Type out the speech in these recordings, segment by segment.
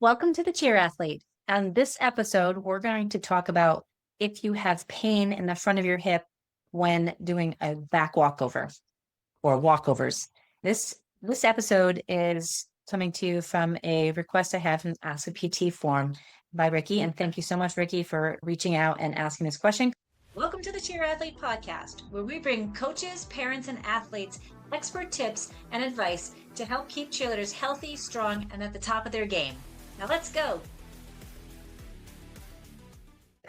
Welcome to the Cheer Athlete. On this episode, we're going to talk about if you have pain in the front of your hip when doing a back walkover or walkovers. This episode is coming to you from a request I have from Ask a PT form by Ricky. And thank you so much, Ricky, for reaching out and asking this question. Welcome to the Cheer Athlete podcast, where we bring coaches, parents, and athletes expert tips and advice to help keep cheerleaders healthy, strong, and at the top of their game. Now let's go.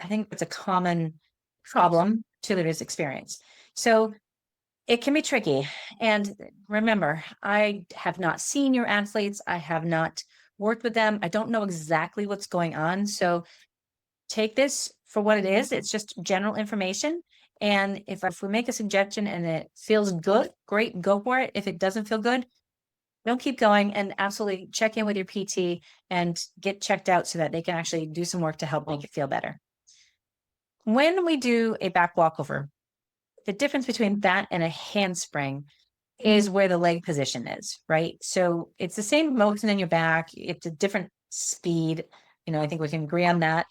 I think it's a common problem cheerleaders experience. So it can be tricky. And remember, I have not seen your athletes. I have not worked with them. I don't know exactly what's going on. So take this for what it is. It's just general information. And if we make a suggestion and it feels good, great, go for it. If it doesn't feel good, don't keep going, and absolutely check in with your PT and get checked out so that they can actually do some work to help make it feel better. When we do a back walkover, the difference between that and a handspring is where the leg position is, right? So it's the same motion in your back. It's a different speed. I think we can agree on that.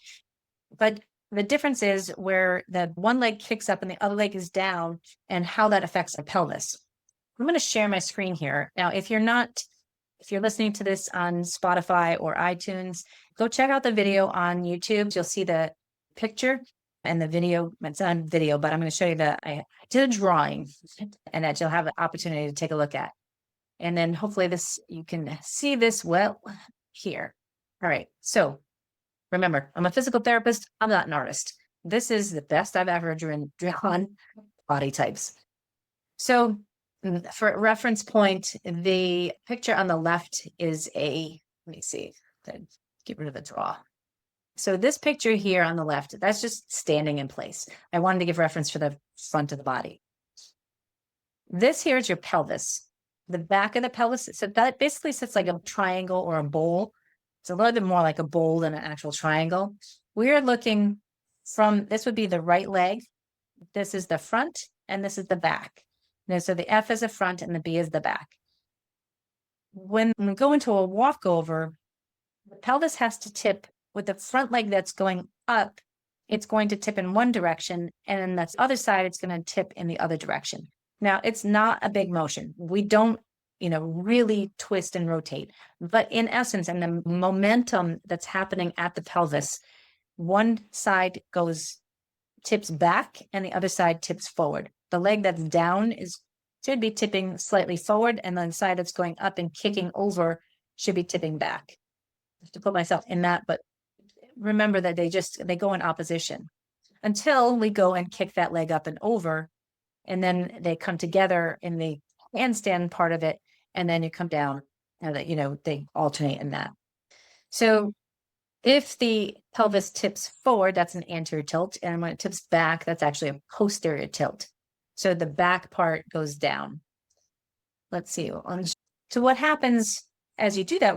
But the difference is where the one leg kicks up and the other leg is down and how that affects the pelvis. I'm going to share my screen here. Now, if you're listening to this on Spotify or iTunes, go check out the video on YouTube. You'll see the picture and the video. It's on video, but I'm going to show you I did a drawing and that you'll have an opportunity to take a look at. And then hopefully you can see this well here. All right. So remember, I'm a physical therapist. I'm not an artist. This is the best I've ever drawn body types. So for reference point, the picture on the left is let me see, get rid of the draw. So this picture here on the left, that's just standing in place. I wanted to give reference for the front of the body. This here is your pelvis, the back of the pelvis. So that basically sits like a triangle or a bowl. It's a little bit more like a bowl than an actual triangle. We're looking this would be the right leg. This is the front and this is the back. So the F is the front and the B is the back. When we go into a walkover, the pelvis has to tip with the front leg that's going up. It's going to tip in one direction, and then that's other side, it's going to tip in the other direction. Now, it's not a big motion. We don't, really twist and rotate. But in essence, and the momentum that's happening at the pelvis, one side tips back and the other side tips forward. The leg that's down should be tipping slightly forward, and the side that's going up and kicking over should be tipping back. I have to put myself in that, but remember that they go in opposition until we go and kick that leg up and over, and then they come together in the handstand part of it, and then you come down, and they alternate in that. So if the pelvis tips forward, that's an anterior tilt. And when it tips back, that's actually a posterior tilt. So the back part goes down. Let's see. So what happens as you do that,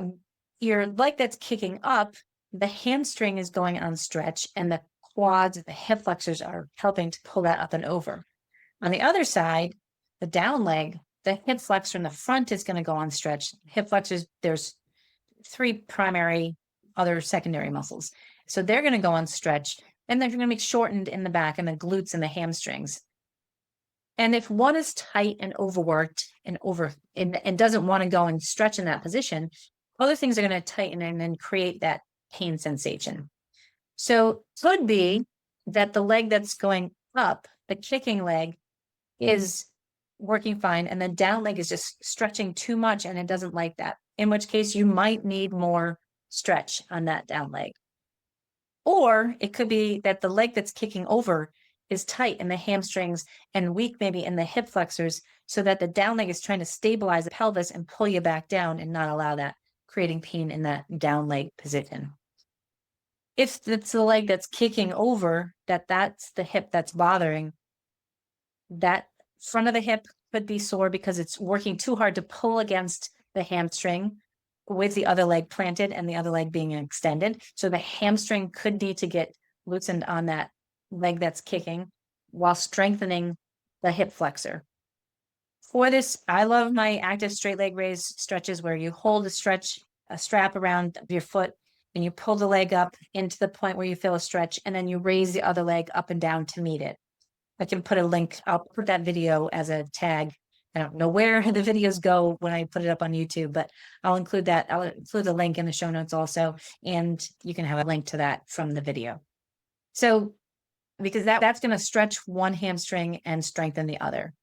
your leg that's kicking up, the hamstring is going on stretch, and the quads, the hip flexors are helping to pull that up and over. On the other side, the down leg, the hip flexor in the front is going to go on stretch. Hip flexors, there's 3 primary other secondary muscles. So they're going to go on stretch, and they're going to be shortened in the back and the glutes and the hamstrings. And if one is tight and overworked and doesn't want to go and stretch in that position, other things are going to tighten and then create that pain sensation. So it could be that the leg that's going up, the kicking leg, is working fine, and the down leg is just stretching too much and it doesn't like that, in which case you might need more stretch on that down leg. Or it could be that the leg that's kicking over is tight in the hamstrings and weak maybe in the hip flexors, so that the down leg is trying to stabilize the pelvis and pull you back down and not allow that, creating pain in that down leg position. If it's the leg that's kicking over, that's the hip that's bothering, that front of the hip could be sore because it's working too hard to pull against the hamstring with the other leg planted and the other leg being extended. So the hamstring could need to get loosened on that leg that's kicking while strengthening the hip flexor. For this, I love my active straight leg raise stretches where you hold a strap around your foot and you pull the leg up into the point where you feel a stretch, and then you raise the other leg up and down to meet it. I can put a link. I'll put that video as a tag. I don't know where the videos go when I put it up on YouTube, but I'll include that. I'll include the link in the show notes also, and you can have a link to that from the video. So, because that's going to stretch one hamstring and strengthen the other.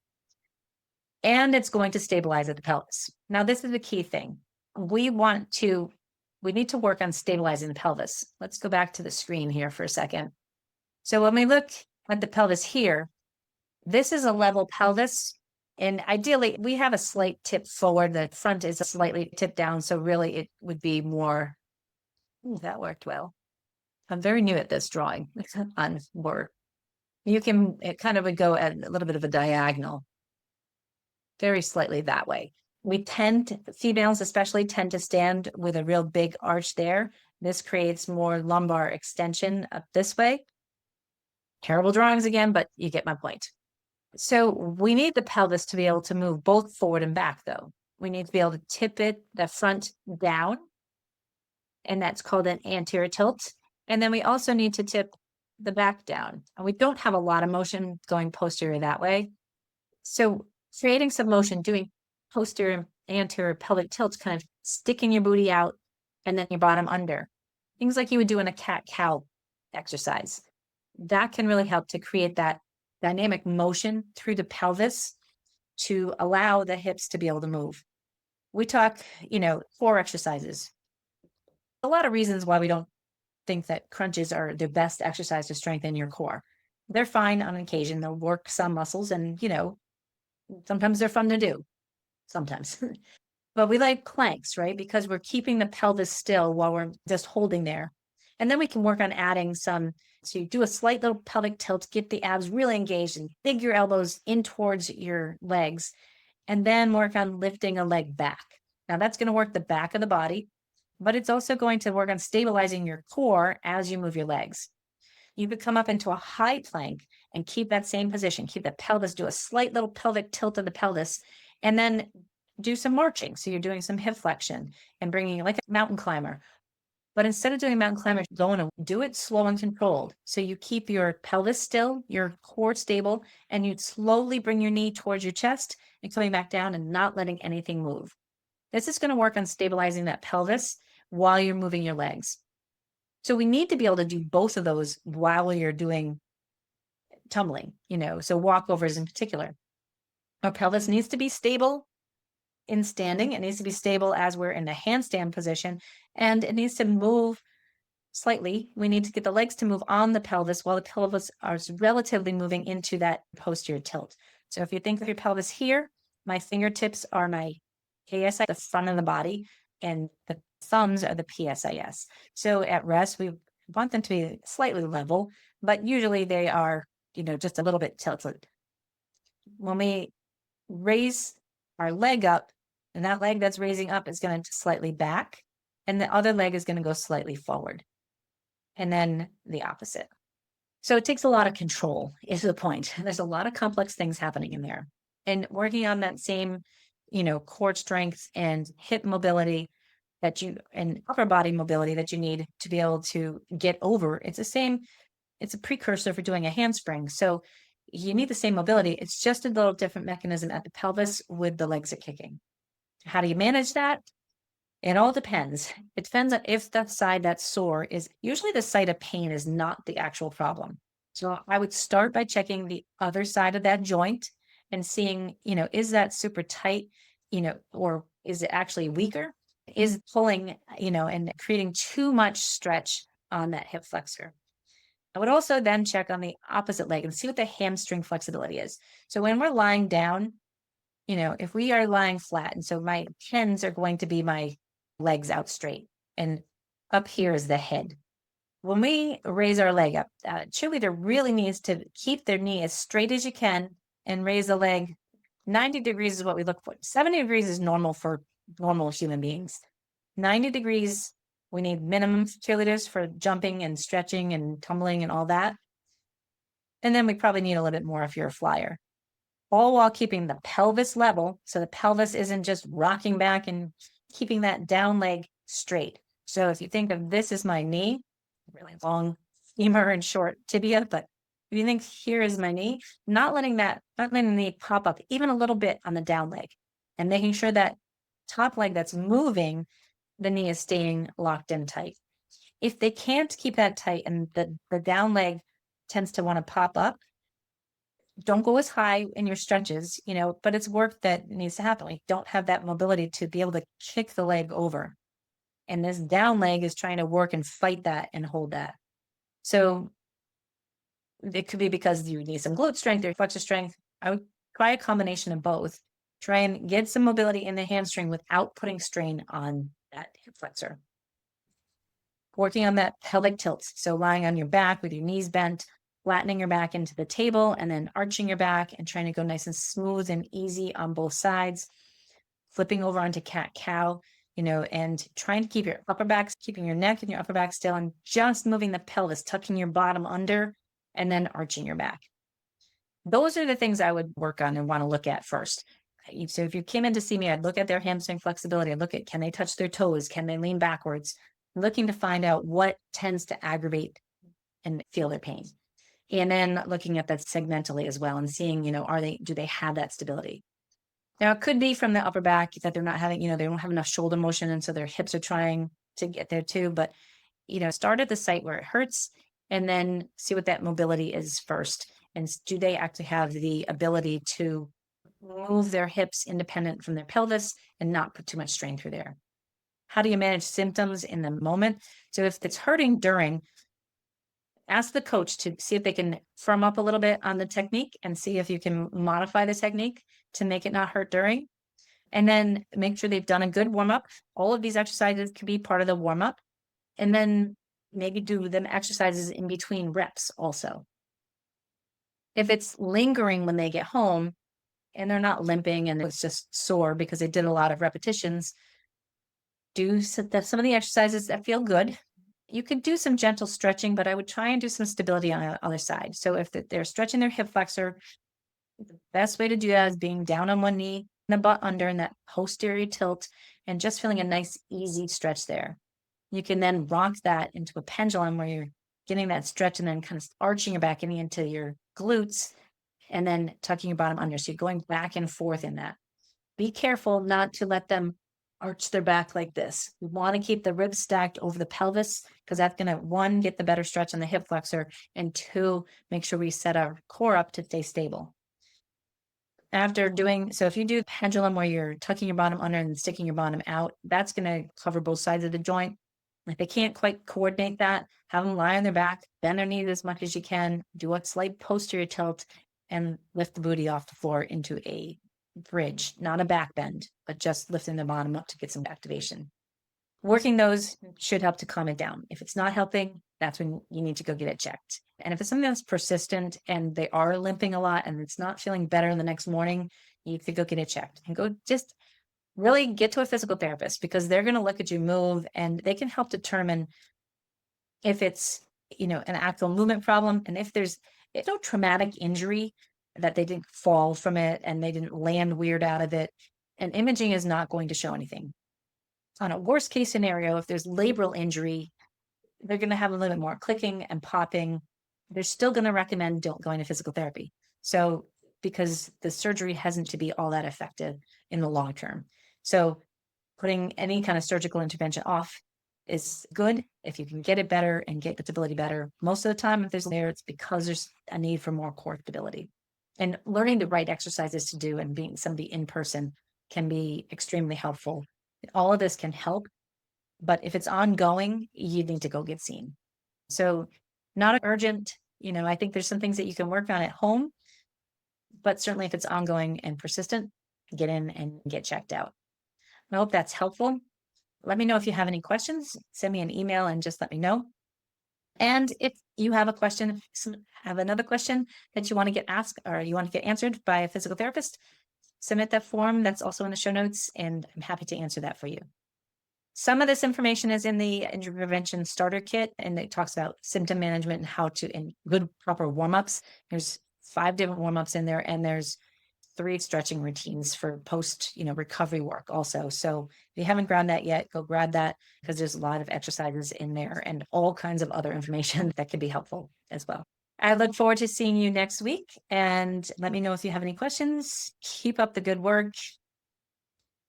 And it's going to stabilize at the pelvis. Now, this is the key thing. We need to work on stabilizing the pelvis. Let's go back to the screen here for a second. So when we look at the pelvis here, this is a level pelvis. And ideally, we have a slight tip forward. The front is slightly tipped down. So really, it would be more. Ooh, that worked well. I'm very new at this drawing on Word. It kind of would go at a little bit of a diagonal, very slightly that way. Females especially tend to stand with a real big arch there. This creates more lumbar extension up this way. Terrible drawings again, but you get my point. So we need the pelvis to be able to move both forward and back, though. We need to be able to tip the front down, and that's called an anterior tilt. And then we also need to tip the back down. And we don't have a lot of motion going posterior that way. So creating some motion, doing posterior, anterior pelvic tilts, kind of sticking your booty out and then your bottom under. Things like you would do in a cat-cow exercise. That can really help to create that dynamic motion through the pelvis to allow the hips to be able to move. We talk, core exercises. A lot of reasons why we don't think that crunches are the best exercise to strengthen your core. They're fine on occasion. They'll work some muscles and, sometimes they're fun to do. Sometimes. But we like planks, right? Because we're keeping the pelvis still while we're just holding there. And then we can work on adding so you do a slight little pelvic tilt, get the abs really engaged and dig your elbows in towards your legs, and then work on lifting a leg back. Now that's going to work the back of the body, but it's also going to work on stabilizing your core as you move your legs. You could come up into a high plank and keep that same position, keep the pelvis, do a slight little pelvic tilt of the pelvis, and then do some marching. So you're doing some hip flexion and bringing like a mountain climber. But instead of doing a mountain climber, do it slow and controlled. So you keep your pelvis still, your core stable, and you slowly bring your knee towards your chest and coming back down and not letting anything move. This is going to work on stabilizing that pelvis while you're moving your legs. So we need to be able to do both of those while you're doing tumbling, so walkovers in particular. Our pelvis needs to be stable in standing. It needs to be stable as we're in the handstand position, and it needs to move slightly. We need to get the legs to move on the pelvis while the pelvis is relatively moving into that posterior tilt. So if you think of your pelvis here, my fingertips are my KSI, the front of the body, and the thumbs are the PSIS. So at rest, we want them to be slightly level, but usually they are, just a little bit tilted. When we raise our leg up, and that leg that's raising up is going to slightly back, and the other leg is going to go slightly forward, and then the opposite. So it takes a lot of control, is the point. There's a lot of complex things happening in there. And working on that same, core strength and hip mobility and upper body mobility that you need to be able to get over, it's a precursor for doing a handspring. So you need the same mobility. It's just a little different mechanism at the pelvis with the legs are kicking. How do you manage that? It all depends. It depends on if the side that's sore is usually the site of pain is not the actual problem. So I would start by checking the other side of that joint and seeing, is that super tight, or is it actually weaker? Is pulling, and creating too much stretch on that hip flexor. I would also then check on the opposite leg and see what the hamstring flexibility is. So when we're lying down, if we are lying flat, and so my hands are going to be my legs out straight, and up here is the head. When we raise our leg up, cheerleader really needs to keep their knee as straight as you can and raise the leg. 90 degrees is what we look for. 70 degrees is normal for normal human beings. 90 degrees, we need minimum cheerleaders for jumping and stretching and tumbling and all that. And then we probably need a little bit more if you're a flyer. All while keeping the pelvis level, so the pelvis isn't just rocking back and keeping that down leg straight. So if you think of this as my knee, really long femur and short tibia, but if you think here is my knee, not letting the knee pop up even a little bit on the down leg and making sure that top leg that's moving, the knee is staying locked in tight. If they can't keep that tight and the down leg tends to want to pop up, don't go as high in your stretches, but it's work that needs to happen. Like, don't have that mobility to be able to kick the leg over. And this down leg is trying to work and fight that and hold that. So it could be because you need some glute strength or flexor strength. I would try a combination of both. Try and get some mobility in the hamstring without putting strain on that hip flexor. Working on that pelvic tilt. So lying on your back with your knees bent, flattening your back into the table, and then arching your back and trying to go nice and smooth and easy on both sides. Flipping over onto cat-cow, and trying to keep your upper back, keeping your neck and your upper back still, and just moving the pelvis, tucking your bottom under, and then arching your back. Those are the things I would work on and want to look at first. So if you came in to see me, I'd look at their hamstring flexibility. I'd look at, can they touch their toes? Can they lean backwards? Looking to find out what tends to aggravate and feel their pain. And then looking at that segmentally as well and seeing, do they have that stability? Now, it could be from the upper back that they're not having, they don't have enough shoulder motion. And so their hips are trying to get there too. But, start at the site where it hurts and then see what that mobility is first. And do they actually have the ability to move their hips independent from their pelvis and not put too much strain through there? How do you manage symptoms in the moment? So if it's hurting during, ask the coach to see if they can firm up a little bit on the technique and see if you can modify the technique to make it not hurt during. And then make sure they've done a good warm up. All of these exercises can be part of the warm up. And then maybe do them exercises in between reps also. If it's lingering when they get home and they're not limping and it's just sore because they did a lot of repetitions, do some of the exercises that feel good. You could do some gentle stretching, but I would try and do some stability on the other side. So if they're stretching their hip flexor, the best way to do that is being down on one knee, the butt under in that posterior tilt, and just feeling a nice, easy stretch there. You can then rock that into a pendulum where you're getting that stretch and then kind of arching your back into your glutes and then tucking your bottom under. So you're going back and forth in that. Be careful not to let them arch their back like this. We want to keep the ribs stacked over the pelvis because that's going to, one, get the better stretch on the hip flexor, and two, make sure we set our core up to stay stable. So if you do pendulum where you're tucking your bottom under and sticking your bottom out, that's going to cover both sides of the joint. If they can't quite coordinate that, have them lie on their back, bend their knees as much as you can, do a slight posterior tilt, and lift the booty off the floor into a bridge, not a back bend, but just lifting the bottom up to get some activation. Working those should help to calm it down. If it's not helping, that's when you need to go get it checked. And if it's something that's persistent and they are limping a lot and it's not feeling better the next morning, you could go get it checked and go just really get to a physical therapist because they're going to look at you move and they can help determine if it's, an actual movement problem. And if there's no traumatic injury that they didn't fall from it and they didn't land weird out of it, and imaging is not going to show anything. On a worst case scenario, if there's labral injury, they're going to have a little bit more clicking and popping. They're still going to recommend don't going to physical therapy. So because the surgery hasn't to be all that effective in the long term. So putting any kind of surgical intervention off is good if you can get it better and get the stability better. Most of the time, if there's there, it's because there's a need for more core stability. And learning the right exercises to do and being somebody in person can be extremely helpful. All of this can help, but if it's ongoing, you need to go get seen. So not urgent, I think there's some things that you can work on at home, but certainly if it's ongoing and persistent, get in and get checked out. I hope that's helpful. Let me know if you have any questions. Send me an email and just let me know. And if you have a question, have another question that you want to get asked or you want to get answered by a physical therapist, submit that form that's also in the show notes, and I'm happy to answer that for you. Some of this information is in the injury prevention starter kit, and it talks about symptom management and how to, and good proper warm-ups. There's 5 different warm-ups in there, and there's 3 stretching routines for post, recovery work also. So if you haven't grabbed that yet, go grab that because there's a lot of exercises in there and all kinds of other information that can be helpful as well. I look forward to seeing you next week, and let me know if you have any questions. Keep up the good work.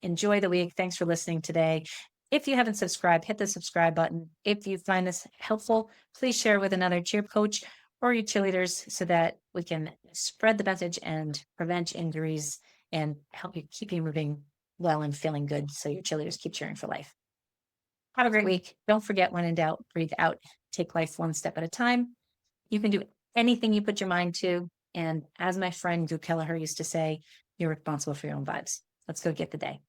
Enjoy the week. Thanks for listening today. If you haven't subscribed, hit the subscribe button. If you find this helpful, please share with another cheer coach or your cheerleaders so that we can spread the message and prevent injuries and help you keep you moving well and feeling good so your cheerleaders keep cheering for life. Have a great week. Don't forget, when in doubt, breathe out. Take life one step at a time. You can do anything you put your mind to. And as my friend Drew Kelleher used to say, you're responsible for your own vibes. Let's go get the day.